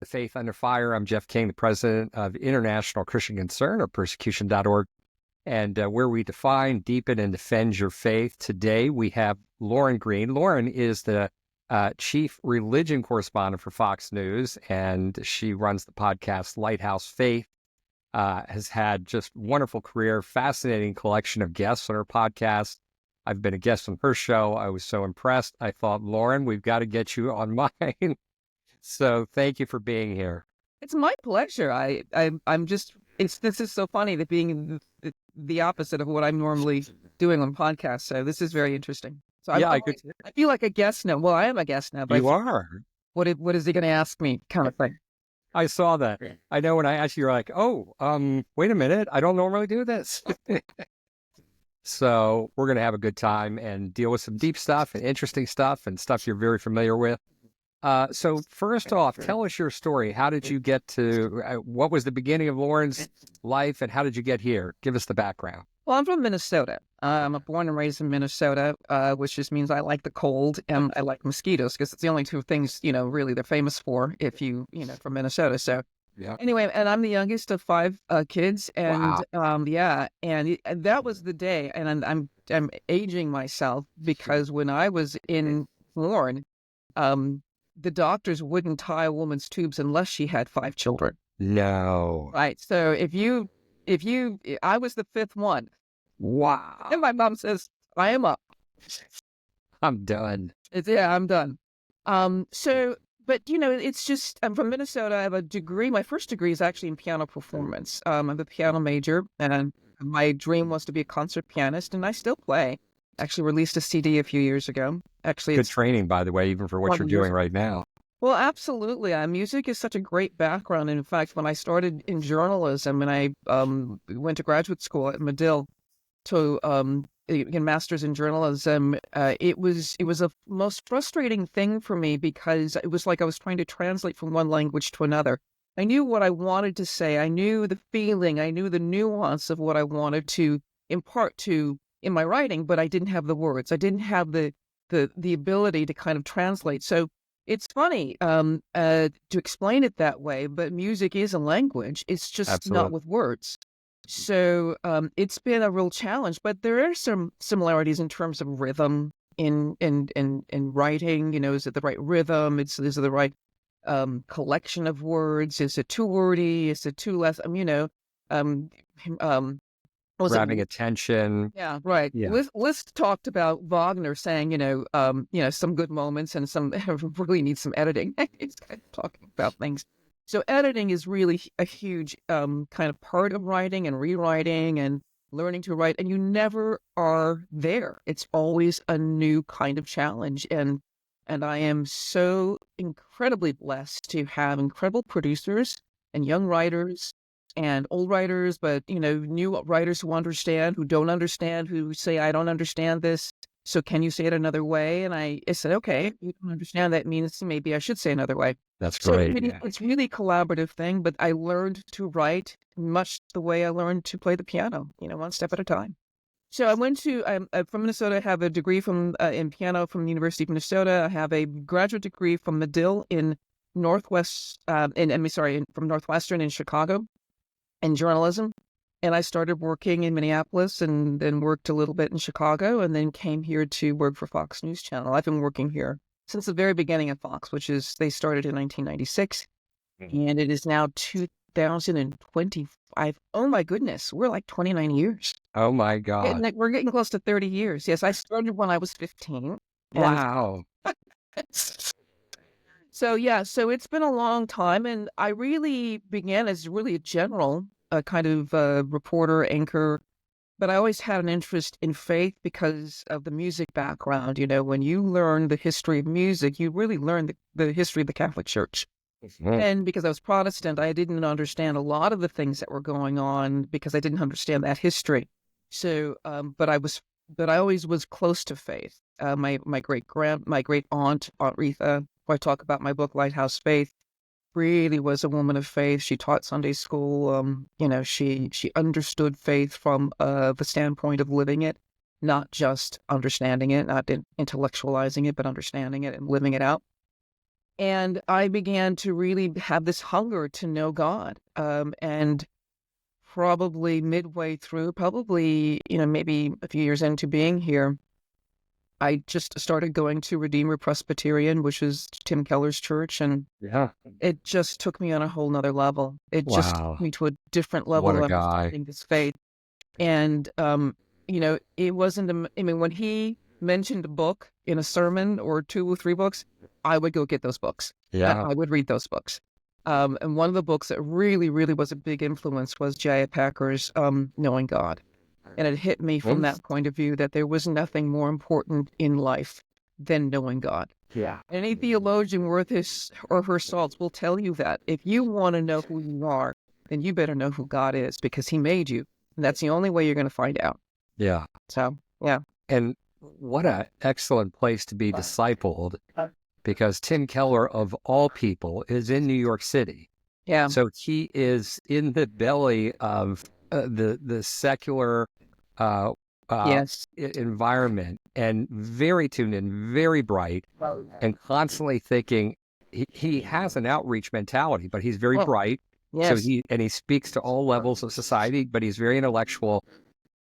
The Faith Under Fire. I'm Jeff King, the president of International Christian Concern, or persecution.org, and where we define, deepen, and defend your faith. Today, we have Lauren Green. Lauren is the chief religion correspondent for Fox News, and she runs the podcast Lighthouse Faith. Has had just wonderful career, fascinating collection of guests on her podcast. I've been a guest on her show. I was so impressed. I thought, Lauren, we've got to get you on mine. So thank you for being here. It's my pleasure. I'm just, this is so funny that being the opposite of what I'm normally doing on podcasts. So this is very interesting. So yeah, I feel like a guest now. Well, I am a guest now. But you are. What is he going to ask me kind of thing? I saw that. I know when I asked you, you're like, oh, wait a minute. I don't normally do this. So we're going to have a good time and deal with some deep stuff and interesting stuff and stuff you're very familiar with. So first off, tell us your story. How did you get to, what was the beginning of Lauren's life and how did you get here? Give us the background. Well, I'm from Minnesota. I'm born and raised in Minnesota, which just means I like the cold and I like mosquitoes because it's the only two things, really they're famous for if from Minnesota. So yeah. Anyway, and I'm the youngest of five kids. And wow. And that was the day. And I'm aging myself because when I was born, the doctors wouldn't tie a woman's tubes unless she had 5 children. No. Right. So I was the 5th one. Wow. And my mom says, I am up. I'm done. I'm done. But it's just, I'm from Minnesota. I have a degree. My first degree is actually in piano performance. I'm a piano major and my dream was to be a concert pianist and I still play. Actually released a CD a few years ago. Actually, good training, by the way, even for what you're doing right now. Well, absolutely. Music is such a great background. And in fact, when I started in journalism and I went to graduate school at Medill to get master's in journalism, it was a most frustrating thing for me because it was like I was trying to translate from one language to another. I knew what I wanted to say. I knew the feeling. I knew the nuance of what I wanted to impart in my writing, but I didn't have the words. I didn't have the ability to kind of translate. So it's funny to explain it that way, but music is a language. It's just Absolutely. Not with words. So it's been a real challenge, but there are some similarities in terms of rhythm in writing. Is it the right rhythm? Is it the right collection of words? Is it too wordy? Is it too less? Grabbing attention. Yeah, right. Yeah. Liszt talked about Wagner saying, some good moments and some really need some editing. He's kind of talking about things. So editing is really a huge kind of part of writing and rewriting and learning to write. And you never are there. It's always a new kind of challenge. And I am so incredibly blessed to have incredible producers and young writers and old writers, but, new writers who understand, who don't understand, who say, I don't understand this. So can you say it another way? And I said, okay, if you don't understand, that means maybe I should say another way. That's great. So it's really a collaborative thing, but I learned to write much the way I learned to play the piano, one step at a time. So I went to, I'm from Minnesota. I have a degree in piano from the University of Minnesota. I have a graduate degree from Medill in from Northwestern in Chicago in journalism. And I started working in Minneapolis and then worked a little bit in Chicago and then came here to work for Fox News Channel. I've been working here since the very beginning of Fox, which is they started in 1996. And it is now 2025. Oh my goodness, we're like 29 years. Oh my God. We're getting close to 30 years. Yes, I started when I was 15. Wow. So it's been a long time, and I really began as really a general kind of reporter, anchor, but I always had an interest in faith because of the music background. When you learn the history of music, you really learn the history of the Catholic Church. Mm-hmm. And because I was Protestant, I didn't understand a lot of the things that were going on because I didn't understand that history. So, but I always was close to faith. My great aunt, Aunt Retha, who I talk about in my book, Lighthouse Faith, really was a woman of faith. She taught Sunday school. She understood faith from the standpoint of living it, not just understanding it, not intellectualizing it, but understanding it and living it out. And I began to really have this hunger to know God. And probably midway through, probably, maybe a few years into being here, I just started going to Redeemer Presbyterian, which is Tim Keller's church. And Yeah. it just took me on a whole nother level. It just Wow. took me to a different What level a of guy. understanding this faith. And, it wasn't, when he mentioned a book in a sermon or 2 or 3 books, I would go get those books. Yeah. And I would read those books. And one of the books that really, really was a big influence was J.I. Packer's Knowing God. And it hit me from that point of view that there was nothing more important in life than knowing God. Yeah. Any theologian worth his or her salts will tell you that. If you want to know who you are, then you better know who God is, because he made you. And that's the only way you're going to find out. Yeah. So, yeah. And what an excellent place to be discipled, because Tim Keller, of all people, is in New York City. Yeah. So he is in the belly of the secular Yes. environment, and very tuned in, very bright, and constantly thinking. He has an outreach mentality, but he's very bright. Yes. So he speaks to all levels of society, but he's very intellectual,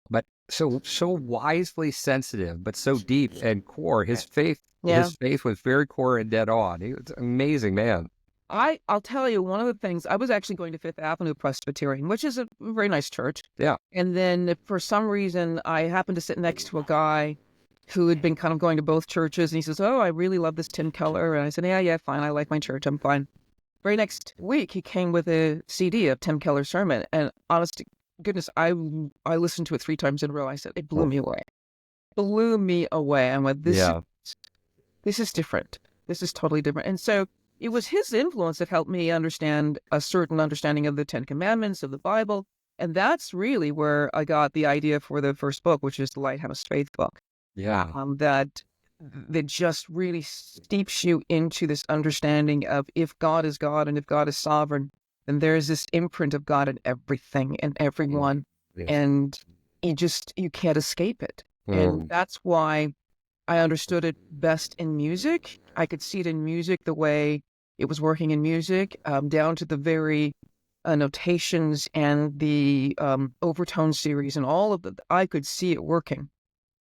but so wisely sensitive, but so deep and core. His faith was very core and dead on. He was an amazing man. I'll tell you, one of the things, I was actually going to Fifth Avenue Presbyterian, which is a very nice church. Yeah. And then for some reason, I happened to sit next to a guy who had been kind of going to both churches. And he says, "Oh, I really love this Tim Keller." And I said, yeah, fine. I like my church. I'm fine. Very next week, he came with a CD of Tim Keller's sermon. And honest to goodness, I listened to it 3 times in a row. I said, it blew me away. Blew me away. I went, this is different. This is totally different. And so it was his influence that helped me understand a certain understanding of the 10 Commandments, of the Bible. And that's really where I got the idea for the first book, which is the Lighthouse Faith book. Yeah. That just really steeps you into this understanding of, if God is God and if God is sovereign, then there's this imprint of God in everything and everyone. And you can't escape it. And that's why I understood it best in music. I could see it in music the way it was working in music, down to the very notations and the overtone series and all of it. I could see it working.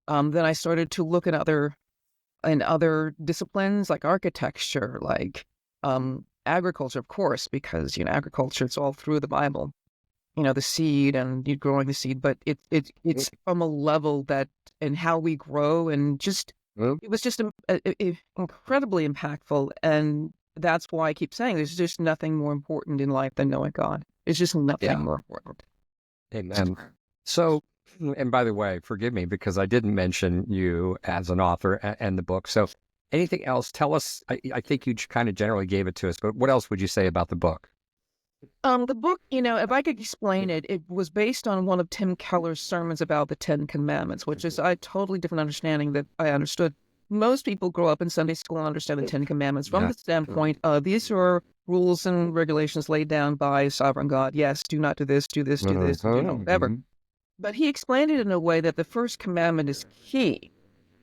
Then I started to look at other disciplines like architecture, like agriculture, of course, because agriculture, it's all through the Bible. The seed and you growing the seed, but it's from a level that, and how we grow, and just it was just incredibly impactful. And that's why I keep saying there's just nothing more important in life than knowing God. It's just nothing more important. Amen. So, and by the way, forgive me because I didn't mention you as an author and the book. So anything else? Tell us, I think you kind of generally gave it to us, but what else would you say about the book? The book, if I could explain it, it was based on one of Tim Keller's sermons about the 10 Commandments, which is a totally different understanding that I understood. Most people grow up in Sunday school and understand the 10 Commandments from the standpoint of, these are rules and regulations laid down by sovereign God. Yes, do not do this, do this, do this, whatever. But he explained it in a way that the first commandment is key,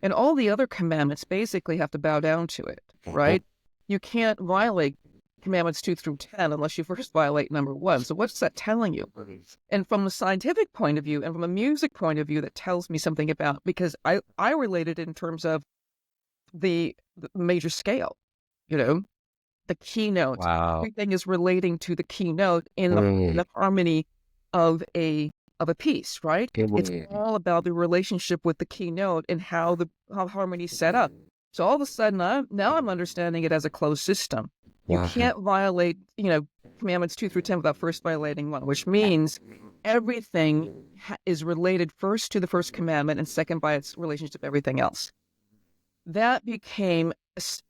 and all the other commandments basically have to bow down to it, right? You can't violate Commandments 2 through 10 unless you first violate number 1. So what's that telling you? And from a scientific point of view and from a music point of view, that tells me something about, because I related it in terms of the major scale, the keynote. Wow. Everything is relating to the keynote in the harmony of a piece, right? It's all about the relationship with the keynote and how harmony is set up. So all of a sudden, now I'm understanding it as a closed system. You can't violate, Commandments 2 through 10 without first violating 1, which means everything is related first to the first commandment and second by its relationship to everything else. That became,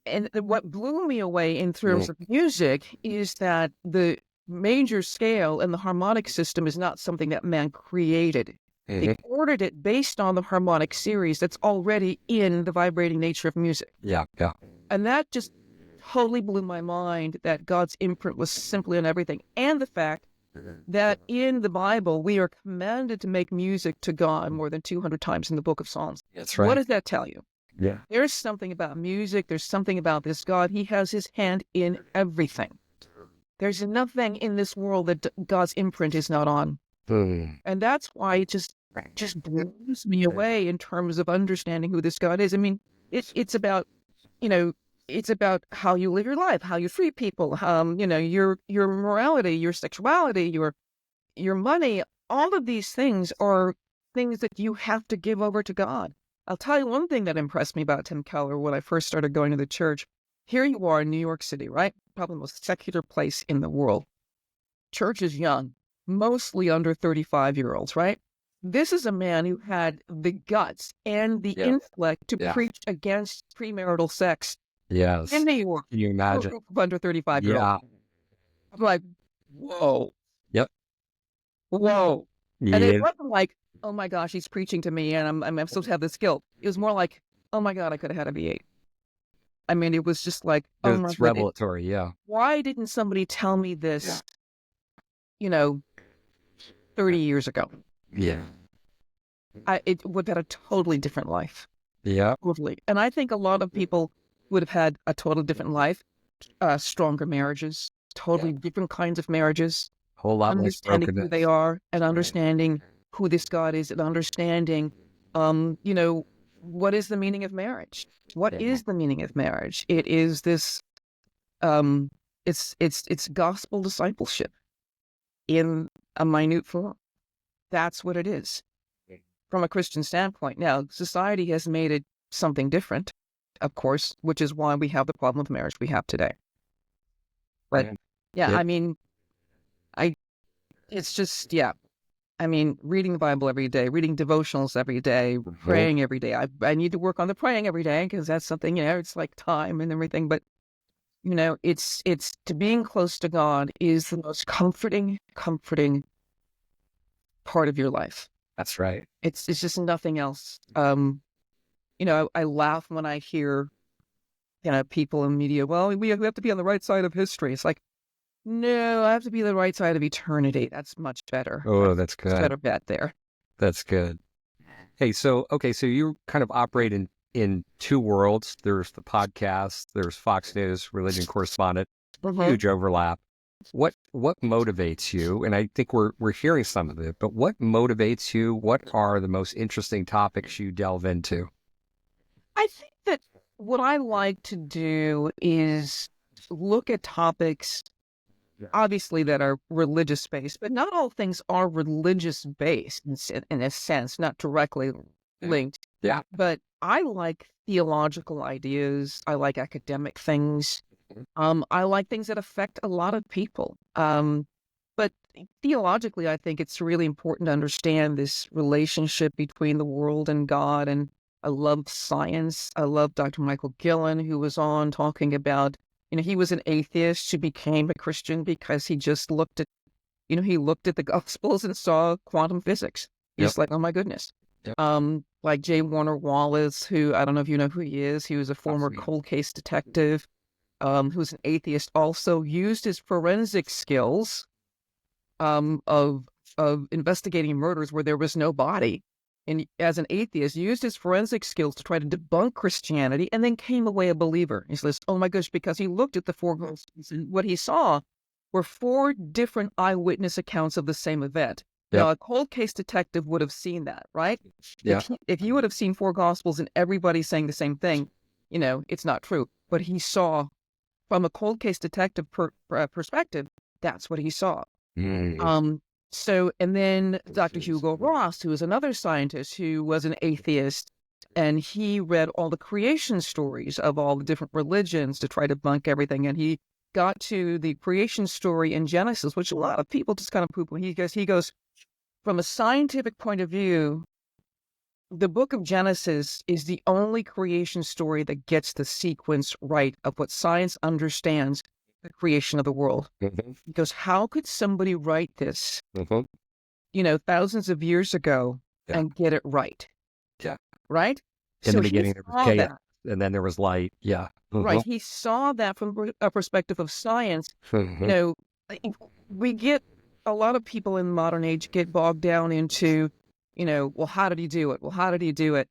and what blew me away in terms of music is that the major scale and the harmonic system is not something that man created. They ordered it based on the harmonic series that's already in the vibrating nature of music. Yeah. And that just totally blew my mind, that God's imprint was simply on everything. And the fact that in the Bible, we are commanded to make music to God more than 200 times in the book of Psalms. That's right. What does that tell you? Yeah. There's something about music. There's something about this God. He has his hand in everything. There's nothing in this world that God's imprint is not on. And that's why it just blows me away in terms of understanding who this God is. I mean, it's about, you know, it's about how you live your life, how you treat people, your morality, your sexuality, your money. All of these things are things that you have to give over to God. I'll tell you one thing that impressed me about Tim Keller when I first started going to the church. Here you are in New York City, right? Probably the most secular place in the world. Church is young, mostly under 35-year-olds, right? This is a man who had the guts and the intellect to preach against premarital sex. Yes. In New York. Can you imagine? For a group of under 35-year-olds. Yeah. I'm like, whoa. Yep. Whoa. Yeah. And it wasn't like, oh my gosh, he's preaching to me and I'm supposed to have this skill. It was more like, oh my God, I could have had a V8. I mean, it was just like, oh my It's God. revelatory, yeah. Why didn't somebody tell me this, 30 years ago? Yeah. It would have had a totally different life. Yeah. Totally. And I think a lot of people would have had a totally different life, stronger marriages, totally different kinds of marriages. Whole lot less Understanding brokenness. who they are and understanding who this God is and understanding, what is the meaning of marriage? What is the meaning of marriage? It is this, it's gospel discipleship in a minute form. That's what it is from a Christian standpoint. Now, society has made it something different, of course, which is why we have the problem of marriage we have today. But I mean, it's just, I mean, reading the Bible every day, reading devotionals every day, praying every day. I need to work on the praying every day because that's something, it's like time and everything. But, it's to being close to God is the most comforting part of your life. That's right. It's just nothing else. I laugh when I hear, people in media, well, we have to be on the right side of history. It's like, no, I have to be the right side of eternity. That's much better. Oh, that's good. Better bet there. That's good. Hey, so you kind of operate in two worlds. There's the podcast, there's Fox News, Religion Correspondent, huge overlap. What motivates you? And I think we're hearing some of it, but what motivates you? What are the most interesting topics you delve into? I think that what I like to do is look at topics, obviously, that are religious based, but not all things are religious based in a sense, not directly linked. Yeah. But I like theological ideas. I like academic things. I like things that affect a lot of people. But theologically, I think it's really important to understand this relationship between the world and God. And I love science. I love Dr. Michael Gillen, who was on talking about, he was an atheist who became a Christian because he just looked at, he looked at the Gospels and saw quantum physics. He's like, oh my goodness. Like J. Warner Wallace, who, I don't know if you know who he is. He was a former cold case detective, who's an atheist, also used his forensic skills of investigating murders where there was no body. And as an atheist, used his forensic skills to try to debunk Christianity and then came away a believer. He says, oh my gosh, because he looked at the four Gospels and what he saw were 4 different eyewitness accounts of the same event. Now, a cold case detective would have seen that, right? Yeah. If you would have seen 4 Gospels and everybody saying the same thing, it's not true. But he saw, from a cold case detective perspective, that's what he saw. So, and then Dr. Hugo Ross, who is another scientist who was an atheist, and he read all the creation stories of all the different religions to try to debunk everything. And he got to the creation story in Genesis, which a lot of people just kind of poo-poo. He goes, from a scientific point of view, the book of Genesis is the only creation story that gets the sequence right of what science understands the creation of the world. He goes, how could somebody write this, thousands of years ago and get it right? Yeah. Right? In the beginning, there was chaos, and then there was light. Yeah. Right. He saw that from a perspective of science. We get, a lot of people in the modern age get bogged down into, well, how did he do it? Well, how did he do it?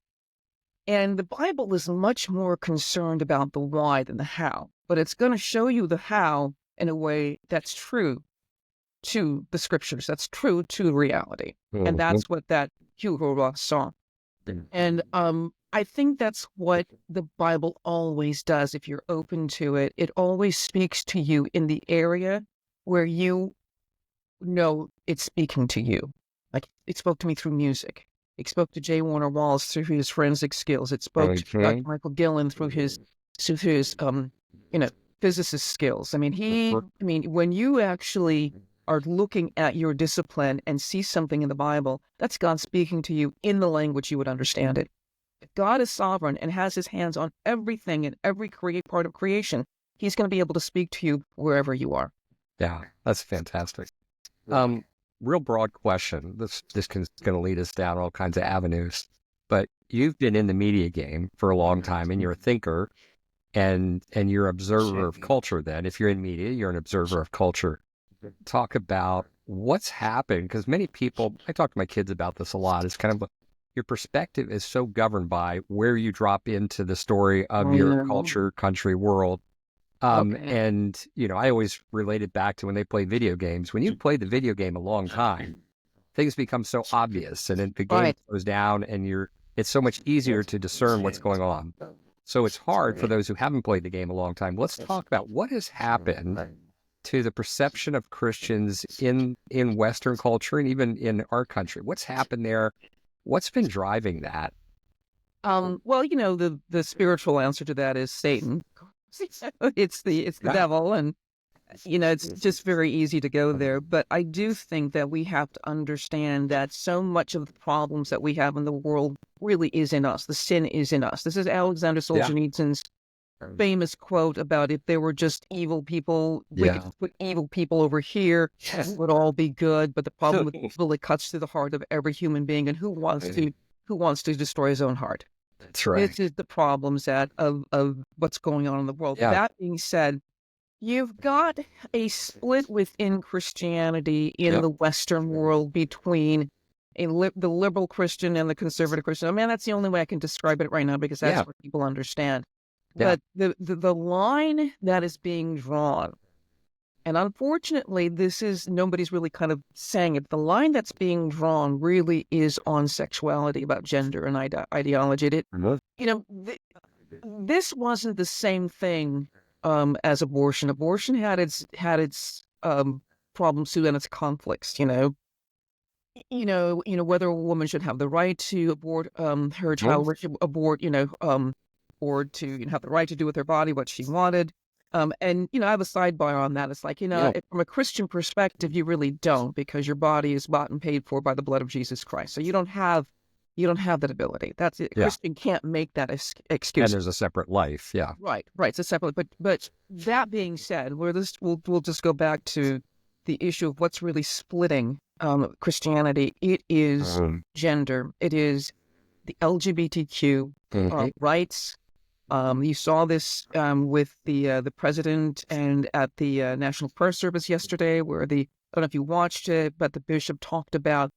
And the Bible is much more concerned about the why than the how, but it's going to show you the how in a way that's true to the scriptures, that's true to reality. And that's what that Hugo Ross saw. And I think that's what the Bible always does. If you're open to it, it always speaks to you in the area where you know it's speaking to you. Like it spoke to me through music. It spoke to J. Warner Wallace through his forensic skills. It spoke to Dr. Michael Gillen through his physicist skills. I mean, when you actually are looking at your discipline and see something in the Bible, that's God speaking to you in the language you would understand it. If God is sovereign and has his hands on everything and every part of creation, he's going to be able to speak to you wherever you are. Yeah, that's fantastic. Real broad question. This is going to lead us down all kinds of avenues, but you've been in the media game for a long time and you're a thinker and you're an observer of culture then. If you're in media, you're an observer of culture. Talk about what's happened, because many people, I talk to my kids about this a lot, it's kind of your perspective is so governed by where you drop into the story of your culture, country, world. And, I always relate it back to when they play video games. When you play the video game a long time, things become so obvious and then the game goes down and it's so much easier to discern what's going on. So it's hard for those who haven't played the game a long time. Let's talk about what has happened to the perception of Christians in Western culture and even in our country. What's happened there? What's been driving that? Well, the spiritual answer to that is Satan. It's the devil, and it's just very easy to go there. But I do think that we have to understand that so much of the problems that we have in the world really is in us. The sin is in us. This is Alexander Solzhenitsyn's famous quote about if there were just evil people, we could put evil people over here, it would all be good. But the problem with evil, it cuts through the heart of every human being, and who wants to destroy his own heart? That's right. This is the problems of what's going on in the world. That being said, you've got a split within Christianity in the Western world between the liberal Christian and the conservative Christian. I mean, that's the only way I can describe it right now, because that's what people understand. But the line that is being drawn, and unfortunately, nobody's really kind of saying it. The line that's being drawn really is on sexuality, about gender and ideology. This wasn't the same thing as abortion. Abortion had its problems too, and its conflicts. Whether a woman should have the right to abort her child, or to abort, or to have the right to do with her body what she wanted. And I have a sidebar on that. It's like, from a Christian perspective, you really don't, because your body is bought and paid for by the blood of Jesus Christ. So you don't have that ability. That's it. Christian can't make that excuse. And there's a separate life. Yeah. Right. It's a separate. But that being said, we'll just go back to the issue of what's really splitting Christianity. It is gender. It is the LGBTQ rights. You saw this with the president and at the National Prayer Service yesterday, where I don't know if you watched it, but the bishop talked about,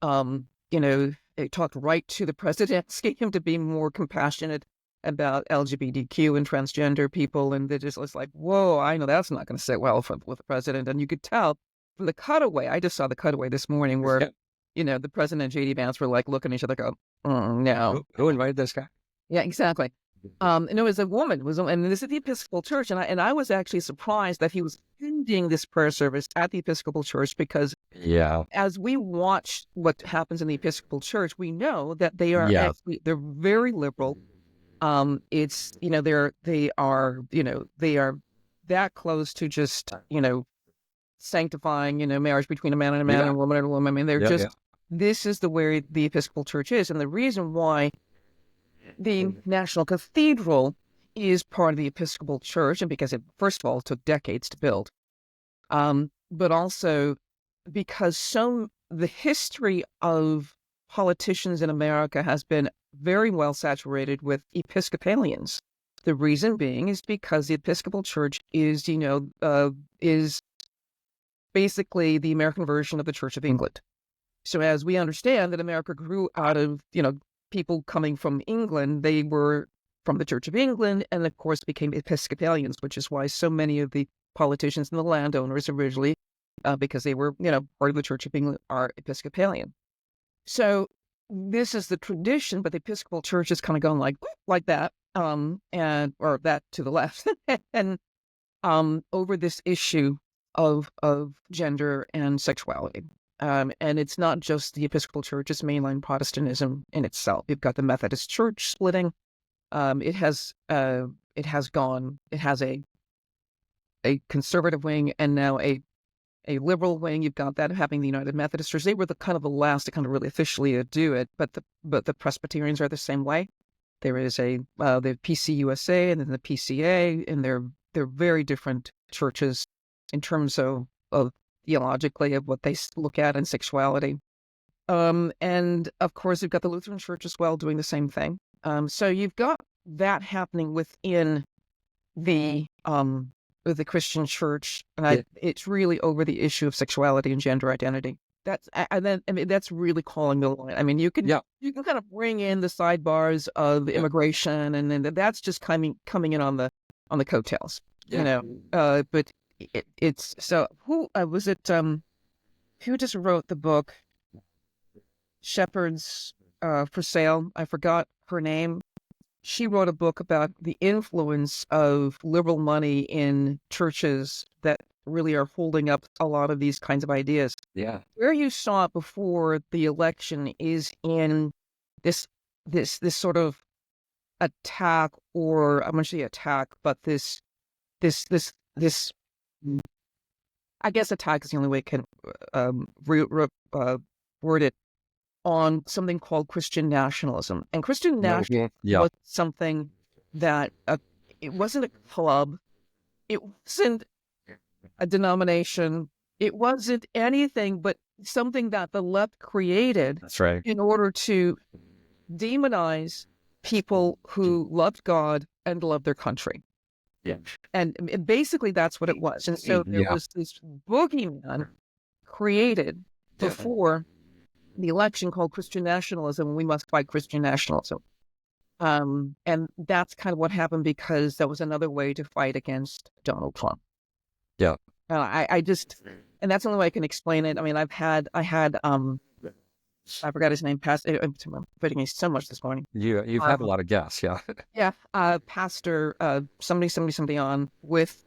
they talked right to the president, asking him to be more compassionate about LGBTQ and transgender people, and it's like, whoa, I know that's not going to sit well with the president. And you could tell from the cutaway. I just saw the cutaway this morning where, the president and J.D. Vance were like looking at each other, go, no. Who invited this guy? Yeah, exactly. And it was a woman, and this is the Episcopal Church, and I was actually surprised that he was attending this prayer service at the Episcopal Church, because as we watch what happens in the Episcopal Church, we know that they are they're very liberal. It's they are that close to just sanctifying marriage between a man and a man and a woman and a woman. I mean, they're this is the way the Episcopal Church is, and the reason why the National Cathedral is part of the Episcopal Church, and because it, first of all, took decades to build, but also because the history of politicians in America has been very well saturated with Episcopalians. The reason being is because the Episcopal Church is basically the American version of the Church of England. So as we understand that America grew out of, people coming from England, they were from the Church of England, and of course became Episcopalians, which is why so many of the politicians and the landowners originally, because they were, part of the Church of England, are Episcopalian. So this is the tradition, but the Episcopal Church is kind of going like that, or that to the left, and over this issue of gender and sexuality. And it's not just the Episcopal Church; it's mainline Protestantism in itself. You've got the Methodist Church splitting. It has a conservative wing and now a liberal wing. You've got that having the United Methodists. They were the kind of the last to kind of really officially do it, but the Presbyterians are the same way. There is the PCUSA and then the PCA, and they're very different churches in terms of theologically of what they look at in sexuality. And of course, you've got the Lutheran Church as well doing the same thing. So you've got that happening within the Christian church, and it's really over the issue of sexuality and gender identity. That's really calling the line. I mean, you can kind of bring in the sidebars of immigration, and then that's just coming in on the coattails, But it's so who was it? Who just wrote the book Shepherds for Sale? I forgot her name. She wrote a book about the influence of liberal money in churches that really are holding up a lot of these kinds of ideas. Yeah. Where you saw it before the election is in this sort of attack, or I'm going to say attack, but this I guess attack is the only way I can word it, on something called Christian nationalism. And Christian nationalism was something that it wasn't a club, it wasn't a denomination, it wasn't anything but something that the left created. That's right. In order to demonize people who loved God and loved their country. Yeah. And basically that's what it was. And so there was this boogeyman created before the election called Christian nationalism. We must fight Christian nationalism. And that's kind of what happened, because that was another way to fight against Donald Trump. Yeah. I just, and that's the only way I can explain it. I mean, I had I forgot his name. I'm forgetting so much this morning. You've had a lot of guests, yeah. Yeah, pastor, somebody on with,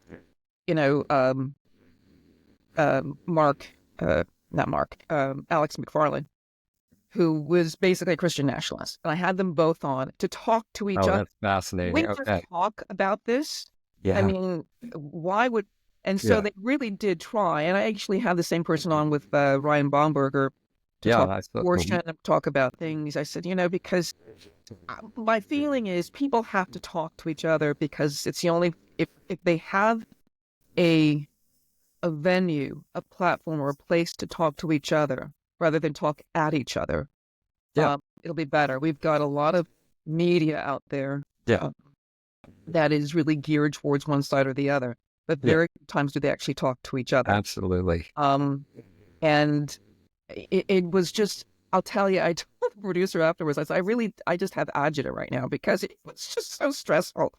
Mark, not Mark, Alex McFarland, who was basically a Christian nationalist. And I had them both on to talk to each other. That's fascinating. We just talk about this. Yeah. I mean, why would, and so they really did try. And I actually had the same person on with Ryan Baumberger to talk abortion and talk about things. I said, because my feeling is people have to talk to each other, because it's the only, if they have a venue, a platform, or a place to talk to each other rather than talk at each other, it'll be better. We've got a lot of media out there that is really geared towards one side or the other, but very few times do they actually talk to each other. Absolutely. And it was just, I'll tell you, I told the producer afterwards, I said, I just have agita right now, because it was just so stressful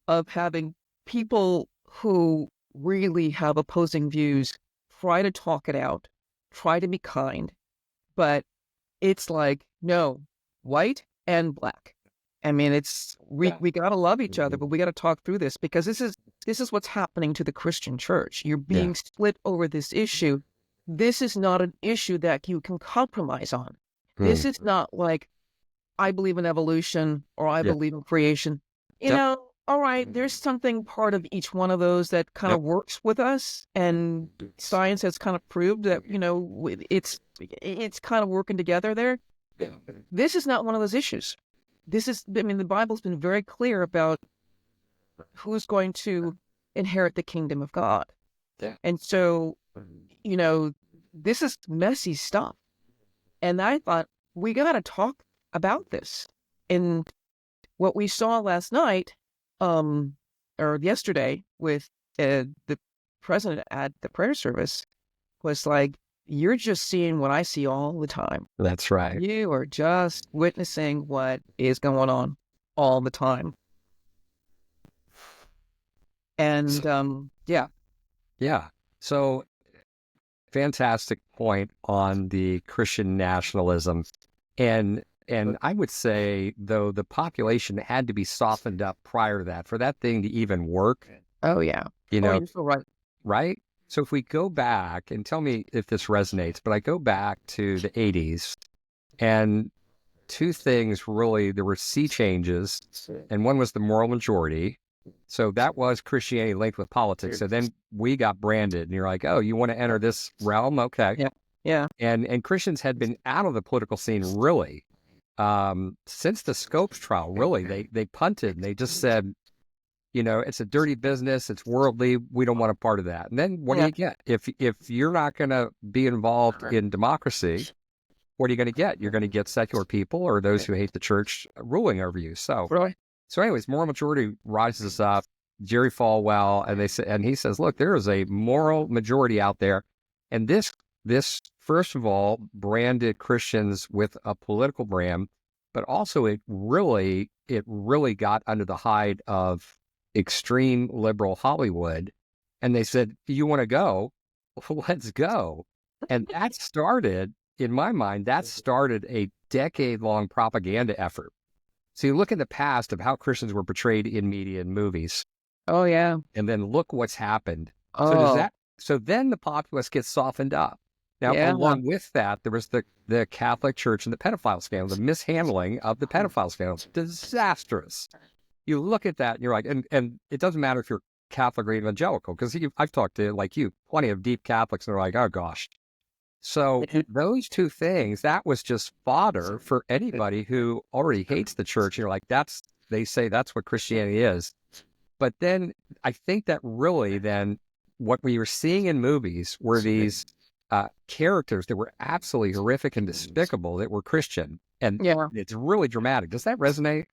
of having people who really have opposing views try to talk it out, try to be kind, but it's like, no, white and black. I mean, it's, we got to love each other, but we got to talk through this, because this is what's happening to the Christian church. You're being split over this issue. This is not an issue that you can compromise on. This is not like, I believe in evolution or I believe in creation. All right, there's something part of each one of those that kind of works with us, and science has kind of proved that, it's kind of working together there. This is not one of those issues. The Bible's been very clear about who's going to inherit the kingdom of God. Yeah. And so, this is messy stuff. And I thought, we got to talk about this. And what we saw last night, or yesterday with the president at the prayer service, was like, you're just seeing what I see all the time. That's right. You are just witnessing what is going on all the time. And yeah. Yeah. So fantastic point on the Christian nationalism. And I would say, though, the population had to be softened up prior to that for that thing to even work. Oh, yeah. You Oh, know, you're so right. right? So if we go back, and tell me if this resonates, but I go back to the 80s, and two things really, there were sea changes, and one was the moral majority. So that was Christianity linked with politics. So then we got branded, and you're like, oh, you want to enter this realm? Okay. Yeah. Yeah. And Christians had been out of the political scene really since the Scopes trial. Really, they punted, and they just said, it's a dirty business, it's worldly, we don't want a part of that. And then what do you get? If you're not going to be involved in democracy, what are you going to get? You're going to get secular people or those who hate the church ruling over you. So, Really? so anyways, moral majority rises up. Jerry Falwell, and he says, look, there is a moral majority out there, and this first of all branded Christians with a political brand, but also it really got under the hide of extreme liberal Hollywood. And they said, you want to go? Let's go. And that started, in my mind, a decade-long propaganda effort. So you look at the past of how Christians were portrayed in media and movies. Oh, yeah. And then look what's happened. Oh. So then the populace gets softened up. Now, along with that, there was the Catholic Church and the pedophile scandal, the mishandling of the pedophile scandal. Disastrous. You look at that and you're like, and it doesn't matter if you're Catholic or evangelical, because I've talked to, like you, plenty of deep Catholics, and they're like, oh gosh. So those two things, that was just fodder for anybody who already hates the church. You're like, they say that's what Christianity is. But then I think that really then what we were seeing in movies were these characters that were absolutely horrific and despicable that were Christian. And it's really dramatic. Does that resonate?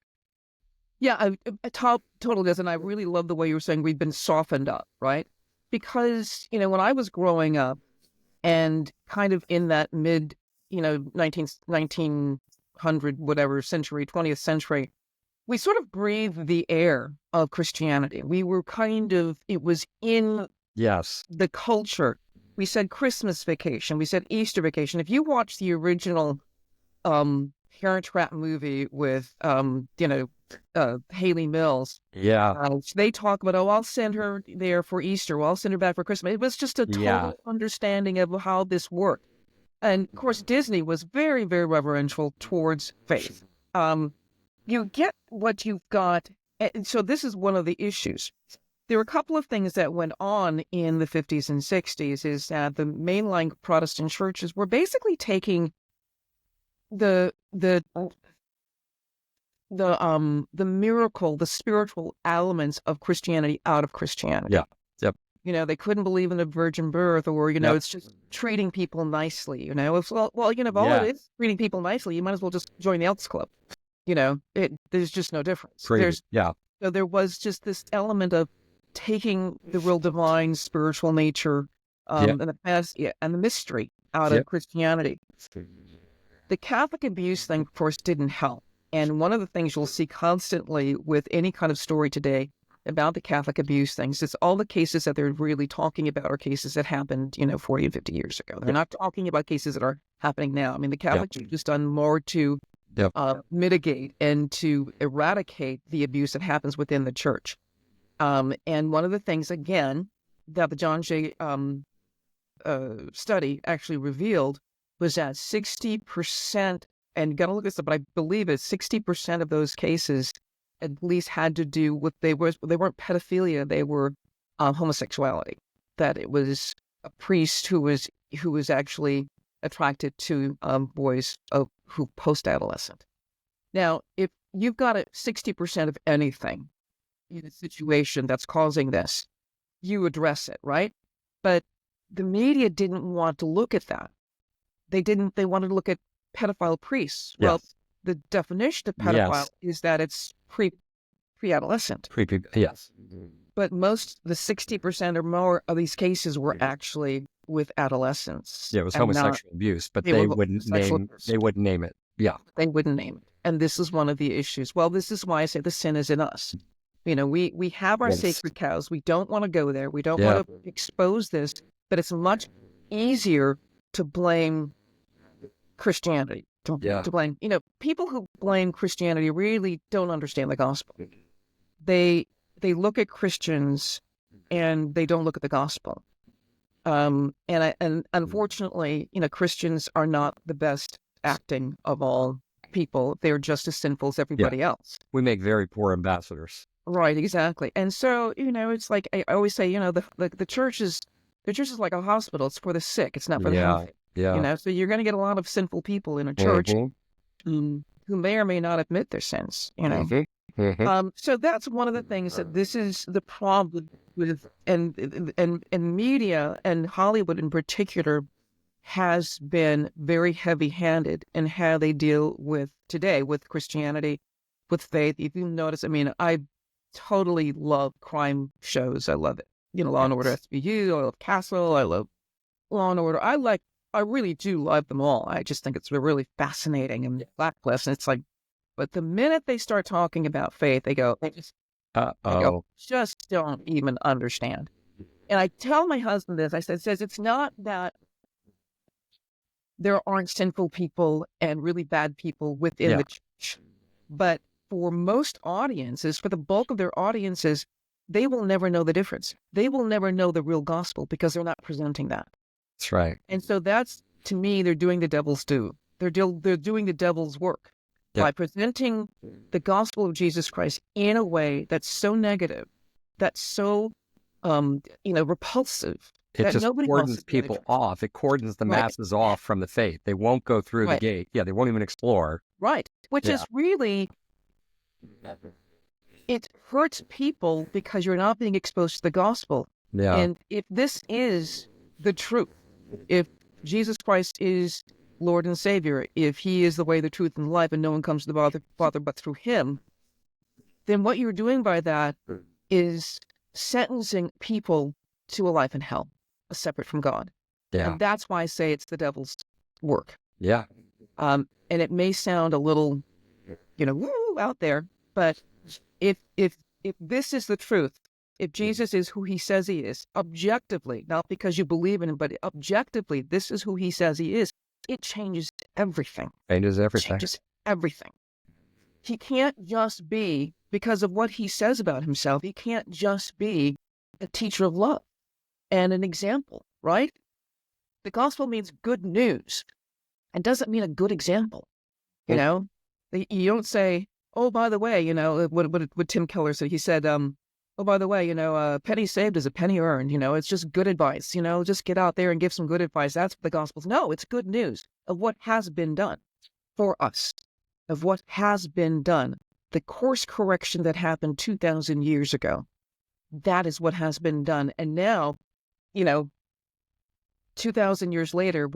Yeah, it totally does. And I really love the way you were saying we've been softened up, right? Because, when I was growing up and kind of in that mid, 1900, whatever century, 20th century, we sort of breathed the air of Christianity. We were it was in the culture. We said Christmas Vacation. We said Easter Vacation. If you watch the original Parent Trap movie with, Haley Mills. They talk about, I'll send her there for Easter. Well, I'll send her back for Christmas. It was just a total understanding of how this worked. And, of course, Disney was very, very reverential towards faith. You get what you've got. And so this is one of the issues. There were a couple of things that went on in the 50s and 60s is that the mainline Protestant churches were basically taking the miracle, the spiritual elements of Christianity out of Christianity. Yeah. Yep. They couldn't believe in a virgin birth, or it's just treating people nicely. If all it is treating people nicely, you might as well just join the Elks Club. There's just no difference. So there was just this element of taking the real divine spiritual nature and the past and the mystery out of Christianity. The Catholic abuse thing, of course, didn't help. And one of the things you'll see constantly with any kind of story today about the Catholic abuse things is all the cases that they're really talking about are cases that happened, 40 and 50 years ago. They're not talking about cases that are happening now. I mean, the Catholic Church has done more to mitigate and to eradicate the abuse that happens within the church. And one of the things, again, that the John Jay study actually revealed was that 60%, and got to look this up, but I believe it's 60% of those cases at least had to do with, they weren't pedophilia, they were homosexuality. That it was a priest who was actually attracted to boys who post-adolescent. Now, if you've got 60% of anything in a situation that's causing this, you address it, right? But the media didn't want to look at that. They wanted to look at pedophile priests. Yes. Well, the definition of pedophile is that it's pre-adolescent. Yes. But the 60% or more of these cases were actually with adolescents. Yeah, it was And not homosexual abuse, but they they were wouldn't sexual name abuse. they wouldn't name it. Yeah. They wouldn't name it. And this is one of the issues. Well, this is why I say the sin is in us. We have our Yes. sacred cows. We don't want to go there. We don't Yeah. want to expose this, but it's much easier to blame Christianity, Yeah. to blame, people who blame Christianity really don't understand the gospel. They look at Christians and they don't look at the gospel. And unfortunately, Christians are not the best acting of all people. They're just as sinful as everybody else. We make very poor ambassadors. Right, exactly. And so, it's like I always say, the church is like a hospital. It's for the sick. It's not for the healthy. Yeah. So you're going to get a lot of sinful people in a church Mhm. who may or may not admit their sins. Mhm. Mhm. So that's one of the things that this is the problem with, and media and Hollywood in particular has been very heavy-handed in how they deal with today with Christianity, with faith. If you notice, I totally love crime shows. I love it. Law and Order SVU. I love Castle. I love Law and Order. I really do love them all. I just think it's really fascinating. And Blacklist, and it's like, but the minute they start talking about faith, they just don't even understand. And I tell my husband this. I says it's not that there aren't sinful people and really bad people within the church, but for most audiences, for the bulk of their audiences, they will never know the difference. They will never know the real gospel because they're not presenting that. That's right. And so that's, to me, they're doing the devil's due. They're doing the devil's work by presenting the gospel of Jesus Christ in a way that's so negative, that's so, repulsive. It just cordons people off. It cordons the masses off from the faith. They won't go through the gate. Yeah, they won't even explore. Right. Which is really, it hurts people because you're not being exposed to the gospel. Yeah. And if this is the truth, if Jesus Christ is Lord and Savior, if he is the way, the truth, and the life, and no one comes to the Father but through him, then what you're doing by that is sentencing people to a life in hell, separate from God. Yeah. And that's why I say it's the devil's work. Yeah. And it may sound a little, woo out there, but if this is the truth, if Jesus is who he says he is, objectively, not because you believe in him, but objectively, this is who he says he is, it changes everything. Changes everything. Changes everything. He can't just be, because of what he says about himself, he can't just be a teacher of love and an example, right? The gospel means good news. It doesn't mean a good example. You don't say, oh, by the way, what Tim Keller said. He said, oh, by the way, a penny saved is a penny earned. It's just good advice. Just get out there and give some good advice. That's what the gospel's. No, it's good news of what has been done for us, of what has been done. The course correction that happened 2,000 years ago, that is what has been done. And now, 2,000 years later,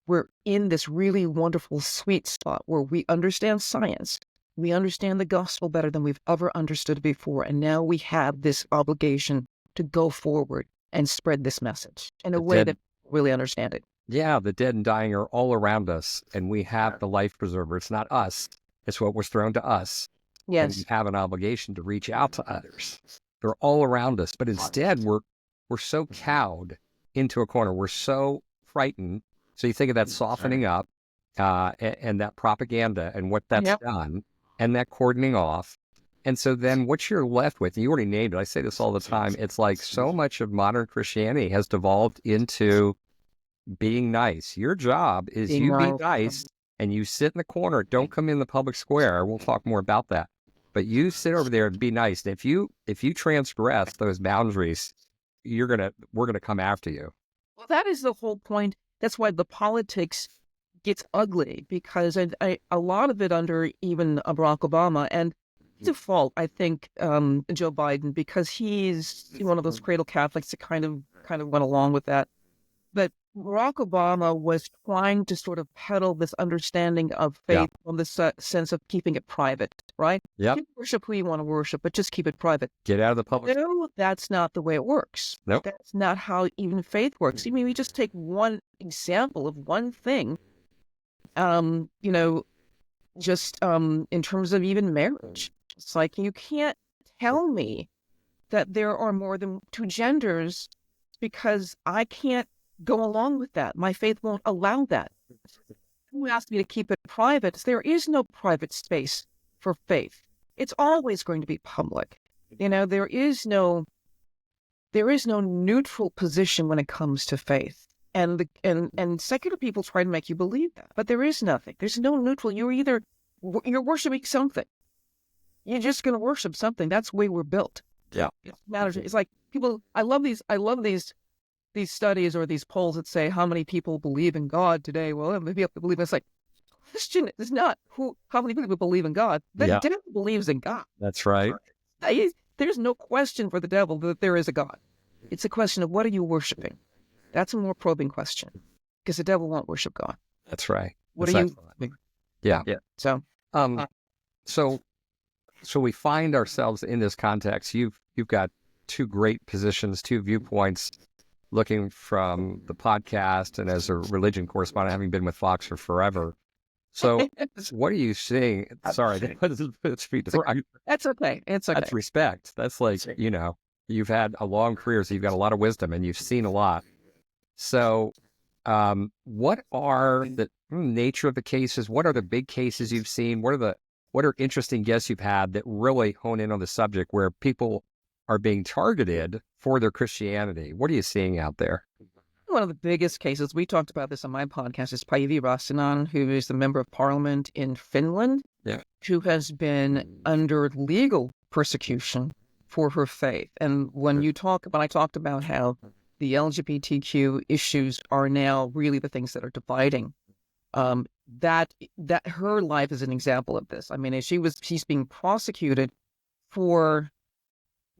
we're in this really wonderful sweet spot where we understand science. We understand the gospel better than we've ever understood before. And now we have this obligation to go forward and spread this message in a way that really understand it. Yeah, the dead and dying are all around us, and we have the life preserver. It's not us. It's what was thrown to us. Yes. And we have an obligation to reach out to others. They're all around us, but instead we're so cowed into a corner. We're so frightened. So you think of that softening up and that propaganda and what that's done, and that cordoning off. And so then what you're left with, and you already named it, I say this all the time, it's like so much of modern Christianity has devolved into being nice. Your job is be nice, and you sit in the corner. Don't come in the public square. We'll talk more about that. But you sit over there and be nice. And if you transgress those boundaries, we're gonna come after you. Well, that is the whole point. That's why the politics gets ugly, because a lot of it under even Barack Obama, and default, I think, Joe Biden, because he's one of those cradle Catholics that kind of went along with that. But Barack Obama was trying to sort of peddle this understanding of Yeah. faith on the sense of keeping it private, right? Yep. You can worship who you want to worship, but just keep it private. Get out of the public. No, that's not the way it works. Nope. That's not how even faith works. I mean, we just take one example of one thing, just in terms of even marriage. It's like, you can't tell me that there are more than two genders because I can't go along with that. My faith won't allow that. Who asked me to keep it private? There is no private space for faith. It's always going to be public. There is no neutral position when it comes to faith. And secular people try to make you believe that, but there is nothing. There's no neutral. You're worshiping something. You're just going to worship something. That's the way we're built. Yeah. It matters. It's like people. I love these studies or these polls that say how many people believe in God today. Well, maybe people believe. It's like, question is not how many people believe in God. The devil believes in God. That's right. There's no question for the devil that there is a God. It's a question of what are you worshiping? That's a more probing question, because the devil won't worship God. That's right. What are you? Yeah. So, so we find ourselves in this context. You've got two great positions, two viewpoints, looking from the podcast and as a religion correspondent, having been with Fox for forever. So what are you seeing? Sorry, that's okay. It's okay. That's respect. That's like, you've had a long career, so you've got a lot of wisdom and you've seen a lot. So what are the nature of the cases? What are the big cases you've seen? What are interesting guests you've had that really hone in on the subject where people are being targeted for their Christianity? What are you seeing out there? One of the biggest cases, we talked about this on my podcast, is Päivi Räsänen, who is the member of parliament in Finland, who has been under legal persecution for her faith. And when I talked about how the LGBTQ issues are now really the things that are dividing, that her life is an example of this. I mean, she's being prosecuted for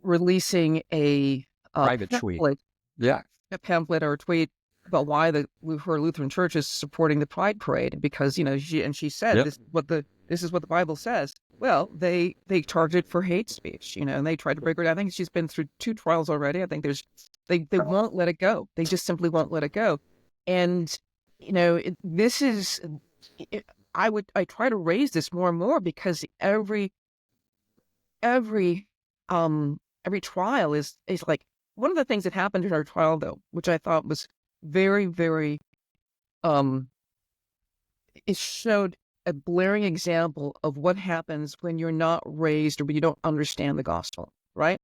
releasing a private pamphlet, tweet. A pamphlet or a tweet about why her Lutheran church is supporting the Pride Parade, because she said this is what the Bible says. Well, they targeted for hate speech, and they tried to break her down. I think she's been through 2 trials already. I think they won't let it go. They just simply won't let it go. And I try to raise this more and more, because every trial is like, one of the things that happened in our trial, though, which I thought was very, very, it showed a blaring example of what happens when you're not raised or when you don't understand the gospel, right?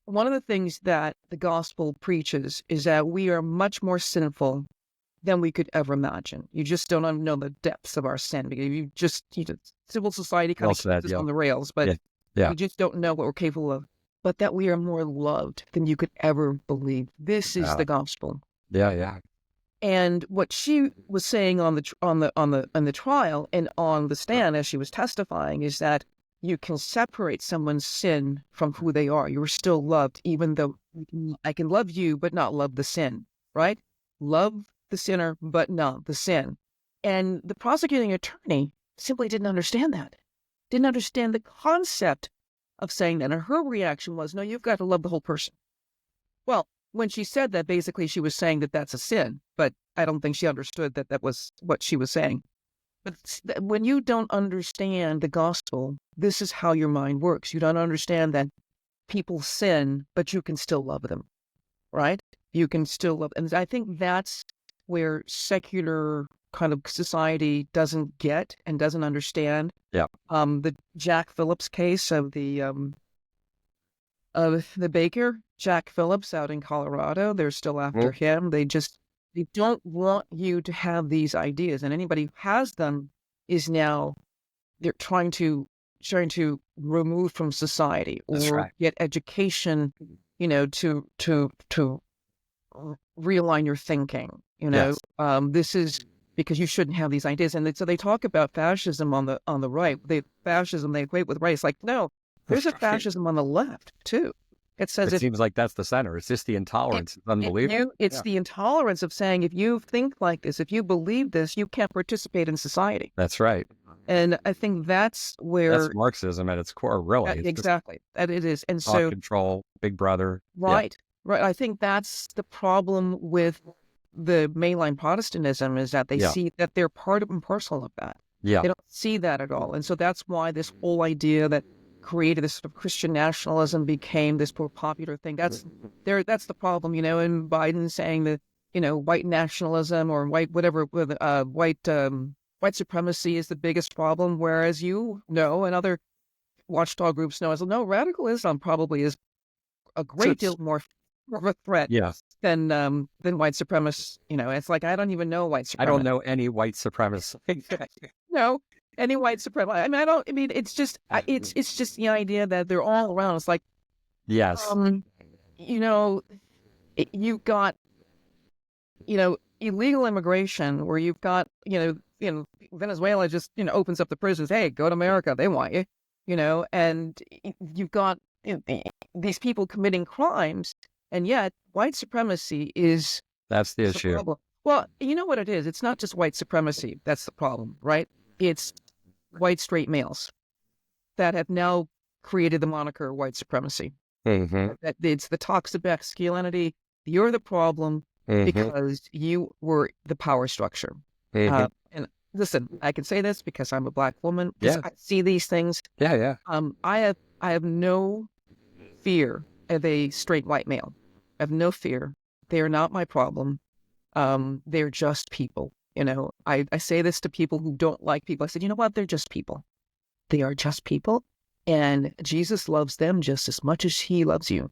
One of the things that the gospel preaches is that we are much more sinful than we could ever imagine. You just don't know the depths of our sin, because civil society kind of keeps us on the rails, but we just don't know what we're capable of. But that we are more loved than you could ever believe. This is the gospel. Yeah. And what she was saying on the trial and on the stand as she was testifying is that you can separate someone's sin from who they are. You're still loved, even though I can love you but not love the sin, right? Love the sinner but not the sin. And the prosecuting attorney simply didn't understand that. Didn't understand the concept of saying that. And her reaction was, no, you've got to love the whole person. Well, when she said that, basically she was saying that that's a sin, but I don't think she understood that was what she was saying. But when you don't understand the gospel, this is how your mind works. You don't understand that people sin, but you can still love them, right? You can still love them. And I think that's where secular kind of society doesn't get and doesn't understand. Yeah. The Jack Phillips case of the baker, Jack Phillips, out in Colorado, they're still after him. They don't want you to have these ideas, and anybody who has them is now they're trying to remove from society or get education, to realign your thinking. This is because you shouldn't have these ideas. And so they talk about fascism on the right. Fascism they equate with right. It's like, no, there's a fascism on the left too. It says It seems like that's the center. It's just the intolerance. It's unbelievable. it's the intolerance of saying, if you think like this, if you believe this, you can't participate in society. That's right. And I think that's where That's Marxism at its core, really. It's exactly that it is. And thought so control, Big Brother. right. I think that's the problem with the mainline Protestantism, is that they see that they're part and parcel of that. Yeah. They don't see that at all. And so that's why this whole idea that created this sort of Christian nationalism became this more popular thing. That's the problem, and Biden saying that, white nationalism or white supremacy is the biggest problem, whereas and other watchdog groups know, no, radical Islam probably is a great deal more of a threat than white supremacists. It's like, I don't even know white supremacists. I don't know any white supremacists. No, any white supremacists. It's just the idea that they're all around. It's like, yes, you've got, illegal immigration, where you've got, Venezuela just, opens up the prisons. Hey, go to America. They want you, and you've got these people committing crimes, and yet white supremacy is that's the issue. Problem. Well, you know what it is? It's not just white supremacy that's the problem, right? It's white straight males that have now created the moniker white supremacy. Mm-hmm. That it's the toxic masculinity. You're the problem because you were the power structure. And listen, I can say this because I'm a Black woman. Yeah. I see these things. Yeah. I have no fear of a straight white male. I have no fear. They are not my problem. They're just people. I say this to people who don't like people. I said, you know what? They're just people. They are just people. And Jesus loves them just as much as he loves you.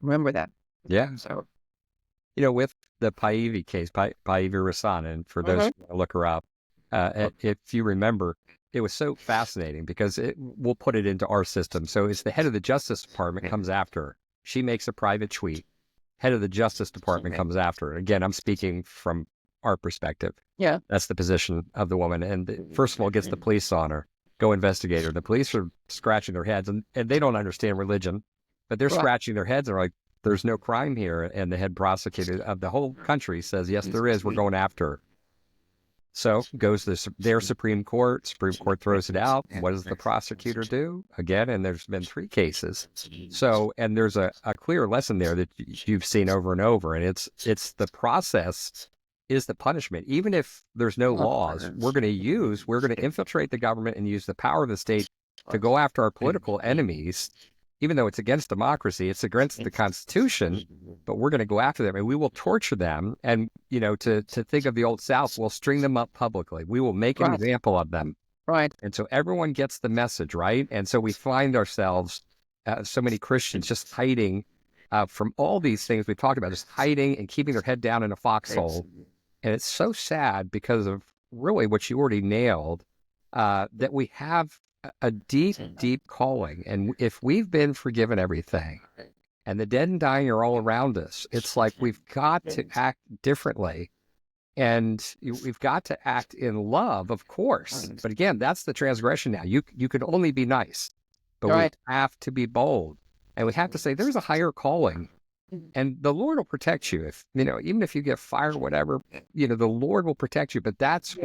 Remember that. Yeah. So, with the Paivi case, Paivi Rasan, and for those who want to look her up, if you remember, it was so fascinating because we'll put it into our system. So it's the head of the Justice Department comes after her. She makes a private tweet. Head of the Justice Department comes after her. Again, I'm speaking from our perspective. Yeah. That's the position of the woman. And first of all, gets the police on her. Go investigate her. The police are scratching their heads, and they don't understand religion, but they're scratching their heads and are like, there's no crime here. And the head prosecutor of the whole country says, yes, there is. We're going after her. So goes to their Supreme Court. Supreme Court throws it out. What does the prosecutor do? Again, and there's been 3 cases. So, and there's a clear lesson there that you've seen over and over. And it's the process is the punishment. Even if there's no laws, we're going to infiltrate the government and use the power of the state to go after our political enemies. Even though it's against democracy, it's against the Constitution, but we're going to go after them and we will torture them. And, to think of the Old South, we'll string them up publicly. We will make an example of them. Right. And so everyone gets the message, right? And so we find ourselves, so many Christians just hiding from all these things we talked about, just hiding and keeping their head down in a foxhole. And it's so sad because of really what you already nailed, that we have a deep, deep calling. And if we've been forgiven everything and the dead and dying are all around us, it's like we've got to act differently. And we've got to act in love, of course. But again, that's the transgression now. You could only be nice, but we have to be bold. And we have to say there's a higher calling. And the Lord will protect you. If even if you get fired, whatever, the Lord will protect you. But that's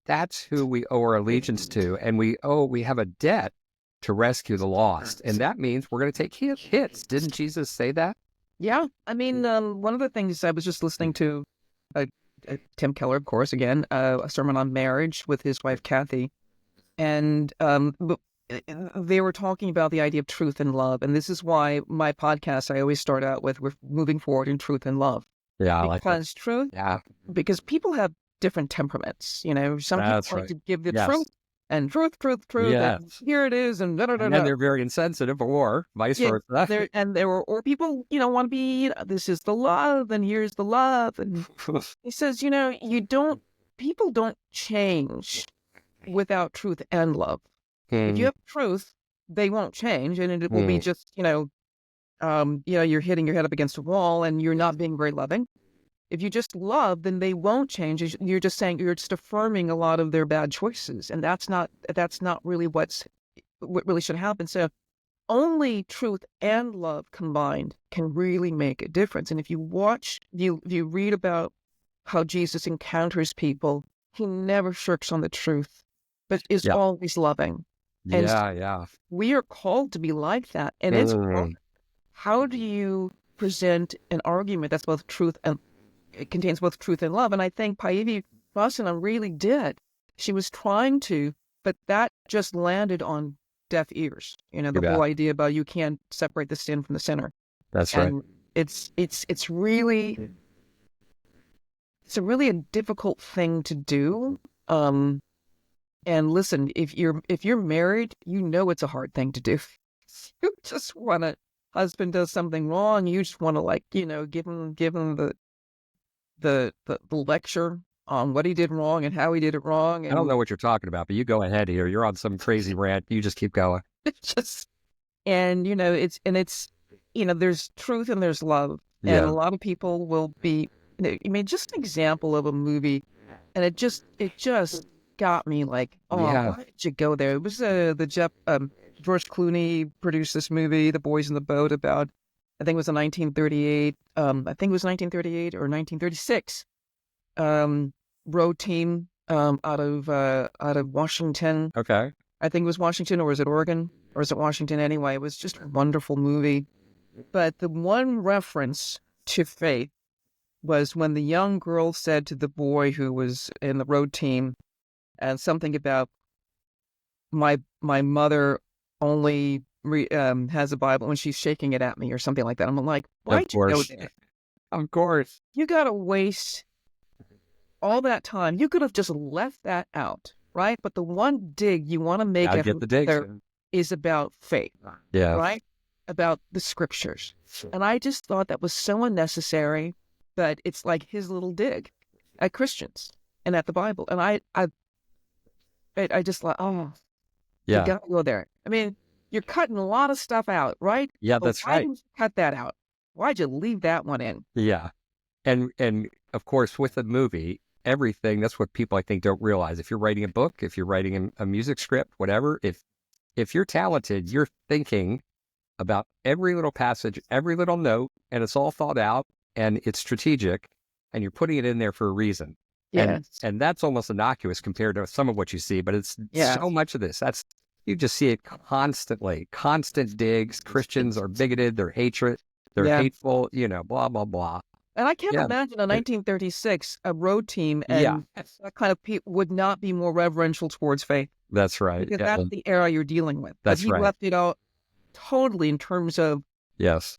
that's who we owe our allegiance to. And we have a debt to rescue the lost. And that means we're going to take hits. Didn't Jesus say that? Yeah. I mean, one of the things I was just listening to, Tim Keller, of course, again, a sermon on marriage with his wife, Kathy. And they were talking about the idea of truth and love. And this is why my podcast, I always start out with, we're moving forward in truth and love. Yeah. Because truth, because people have different temperaments. Some people like to give the truth and truth. Yes. And here it is. And and then they're very insensitive, or vice versa. Or people, want to be, this is the love and here's the love. And he says, people don't change without truth and love. If you have truth, they won't change, and it will be just, you're hitting your head up against a wall and you're not being very loving. If you just love, then they won't change. You're just affirming a lot of their bad choices, and that's not really what really should happen. So only truth and love combined can really make a difference. And if you read about how Jesus encounters people, he never shirks on the truth, but is Yeah. always loving. And Yeah. we are called to be like that. And it's hard. How do you present an argument that's both truth and it contains both truth and love? And I think Paivi Vasanan really did. She was trying to, but that just landed on deaf ears. You know, the whole idea about you can't separate the sin from the sinner. That's right. It's really a really difficult thing to do. And listen, if you're married, you know it's a hard thing to do. You just want to, husband does something wrong, you just want to, like, you know, give him the lecture on what he did wrong and how he did it wrong. And I don't know what you're talking about, but you go ahead here. You're on some crazy rant. You just keep going. And you know, it's you know, there's truth and there's love. And a lot of people will be, you know, I mean, just an example of a movie, and it just got me like, why did you go there? It was George Clooney produced this movie, The Boys in the Boat, about, I think it was in 1938. I think it was 1938 or 1936. Road team out of Washington. Okay. I think it was Washington, or was it Oregon? Or was it Washington anyway? It was just a wonderful movie. But the one reference to faith was when the young girl said to the boy who was in the road team, and something about my mother only has a Bible when she's shaking it at me, or something like that. I'm like, why'd you go there? Of course. You got to waste all that time. You could have just left that out, right? But the one dig you want to make there is about faith, right? About the scriptures. And I just thought that was so unnecessary, but it's like his little dig at Christians and at the Bible. And I just like, you got to go there. I mean, you're cutting a lot of stuff out, right? Yeah, that's right. Why didn't you cut that out? Why'd you leave that one in? Yeah. And of course, with a movie, everything, that's what people, I think, don't realize. If you're writing a book, if you're writing a music script, whatever, if you're talented, you're thinking about every little passage, every little note, and it's all thought out and it's strategic, and you're putting it in there for a reason. Yes. And that's almost innocuous compared to some of what you see, but it's so much of this. You just see it constantly, constant digs. Christians are bigoted, they're hateful, you know, blah, blah, blah. And I can't imagine in 1936, a road team and that kind of would not be more reverential towards faith. That's right. Because that's the era you're dealing with. That's but he left it out totally in terms of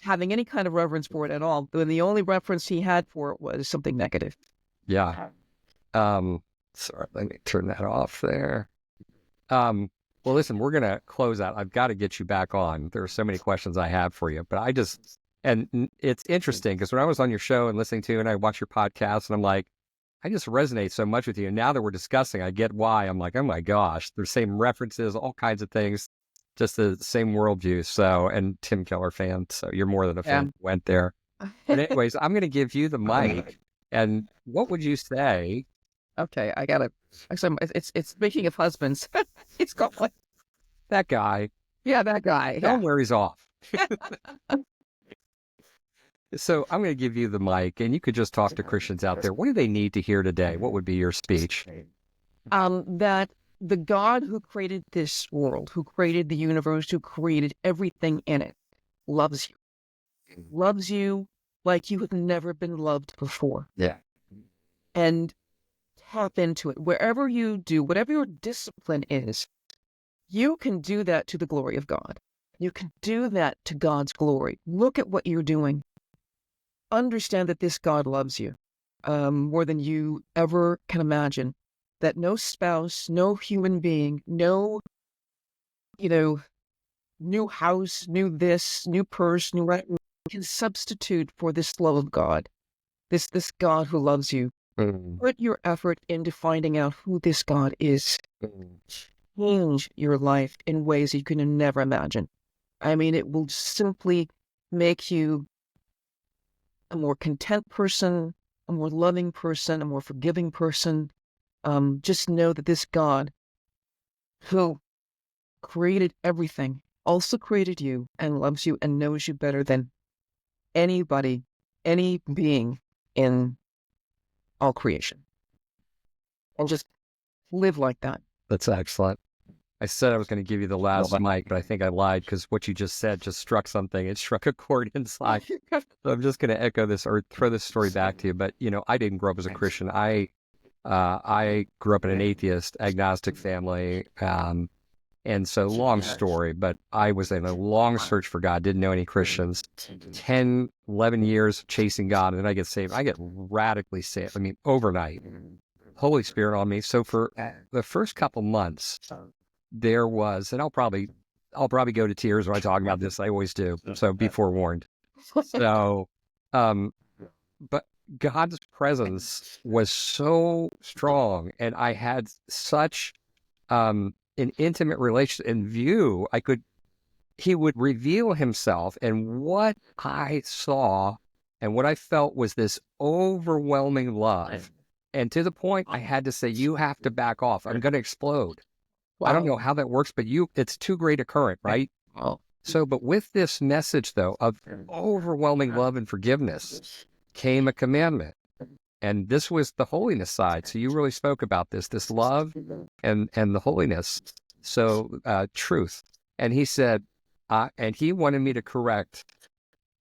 having any kind of reverence for it at all. And the only reference he had for it was something negative. Yeah. Sorry, let me turn that off there. Well, listen, we're going to close out. I've got to get you back on. There are so many questions I have for you, but and it's interesting because when I was on your show and listening to you and I watch your podcast and I'm like, I just resonate so much with you. And now that we're discussing, I get why. I'm like, oh my gosh, there's same references, all kinds of things, just the same worldview. So, and Tim Keller fan. So you're more than a fan who went there. But anyways, I'm going to give you the mic. And what would you say? Okay, I gotta. Actually, it's speaking of husbands. It's called like that guy. Yeah, that guy. Tell him where he's off. So I'm going to give you the mic, and you could just talk to Christians out there. What do they need to hear today? What would be your speech? That the God who created this world, who created the universe, who created everything in it, loves you. Loves you like you have never been loved before. Yeah. And tap into it. Wherever you do, whatever your discipline is, you can do that to the glory of God. You can do that to God's glory. Look at what you're doing. Understand that this God loves you more than you ever can imagine. That no spouse, no human being, no, new house, new this, new purse, new right can substitute for this love of God. This God who loves you. Put your effort into finding out who this God is. Change your life in ways you can never imagine. I mean, it will simply make you a more content person, a more loving person, a more forgiving person. Just know that this God who created everything also created you and loves you and knows you better than anybody, any being in all creation. And just live like that. That's excellent. I said I was going to give you the last mic, but I think I lied because what you just said just struck something. It struck a chord inside. So I'm just going to echo this or throw this story back to you. But, I didn't grow up as a Christian. I grew up in an atheist, agnostic family. And so long story, but I was in a long search for God, didn't know any Christians, 10, 11 years chasing God. And then I get saved. I get radically saved. I mean, overnight, Holy Spirit on me. So for the first couple months, there was, and I'll probably go to tears when I talk about this. I always do. So be forewarned. So, but God's presence was so strong, and I had such an intimate relationship and view. He would reveal himself, and what I saw and what I felt was this overwhelming love. And to the point I had to say, you have to back off. I'm going to explode. Wow. I don't know how that works, but it's too great a current, right? Wow. So, but with this message, though, of overwhelming love and forgiveness came a commandment. And this was the holiness side. So you really spoke about this love and the holiness. So truth. And he said, and he wanted me to correct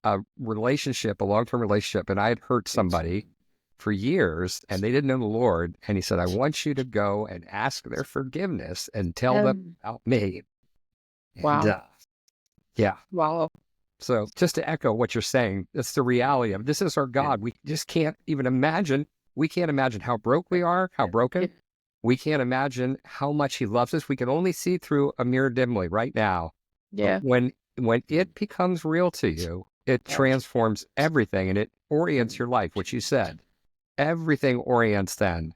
a long-term relationship. And I had hurt somebody for years and they didn't know the Lord. And he said, I want you to go and ask their forgiveness and tell them about me. Wow. And, yeah. Wow. So just to echo what you're saying, that's the reality of this is our God. We just can't even imagine. We can't imagine how broke we are, how broken. We can't imagine how much he loves us. We can only see through a mirror dimly right now. Yeah. When it becomes real to you, it transforms everything and it orients your life, which you said. Everything orients then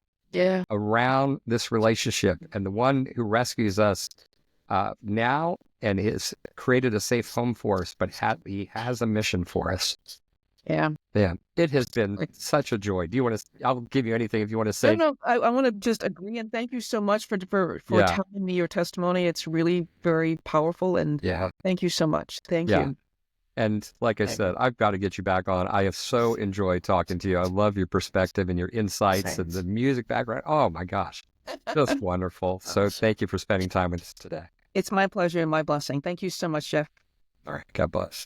around this relationship. And the one who rescues us now and has created a safe home for us, but he has a mission for us. Yeah. It has been such a joy. Do you want to, I'll give you anything if you want to say. No, I want to just agree and thank you so much for telling me your testimony. It's really very powerful and thank you so much. Thank you. And like I said, I've got to get you back on. I have so enjoyed talking to you. I love your perspective and your insights and the music background. Oh my gosh, just wonderful. So thank you for spending time with us today. It's my pleasure and my blessing. Thank you so much, Jeff. All right. God bless.